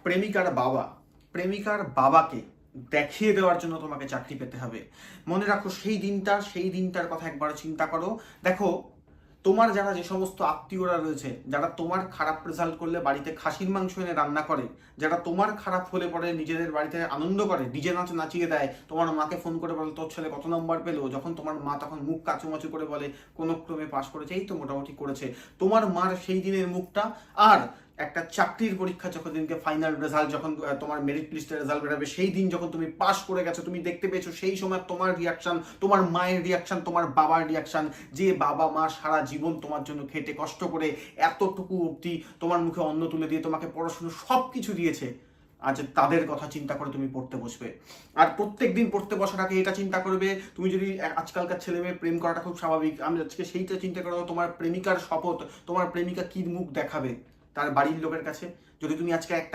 প্রেমিকার বাবা প্রেমিকার বাবাকে দেখিয়ে দেওয়ার জন্য তোমাকে চাকরি পেতে হবে। মনে রাখো সেই দিনটার কথা একবার চিন্তা করো। দেখো, তোমার যারা যে সমস্ত আত্মীয়রা রয়েছে, যারা তোমার খারাপ রেজাল্ট করলে বাড়িতে খাসির মাংস এনে রান্না করে, যারা তোমার খারাপ হলে পরে নিজেদের বাড়িতে আনন্দ করে, ডিজে নাচ নাচিয়ে দেয়, তোমার মাকে ফোন করে বলে তোর ছেলে কত নম্বর পেলো, যখন তোমার মা তখন মুখ কাচুমাচু করে বলে কোনো ক্রমে পাশ করেছে, এই তো মোটামুটি করেছে, তোমার মার সেই দিনের মুখটা, আর একটা চাকরির পরীক্ষা যখন দিনকে ফাইনাল রেজাল্ট, যখন তোমার মেরিট লিস্টের রেজাল্ট বেরোবে, সেই দিন যখন তুমি পাস করে গেছো, তুমি দেখতে পেয়েছো, সেই সময় তোমার রিয়াকশন, তোমার মায়ের রিয়াকশন, তোমার বাবার রিয়াকশন, যে বাবা মা সারা জীবন তোমার জন্য খেটে কষ্ট করে এতটুকু অবধি তোমার মুখে অন্ন তুলে দিয়ে তোমাকে পড়াশুনো সব কিছু দিয়েছে, আজ তাদের কথা চিন্তা করে তুমি পড়তে বসবে। আর প্রত্যেক দিন পড়তে বসার আগে এটা চিন্তা করবে, তুমি যদি আজকালকার ছেলে মেয়ে প্রেম করাটা খুব স্বাভাবিক, আমি আজকে সেইটা চিন্তা করবো, তোমার প্রেমিকার শপথ, তোমার প্রেমিকা কি মুখ দেখাবে তার বাড়ির লোকের কাছে, যদি তুমি আজকে একটা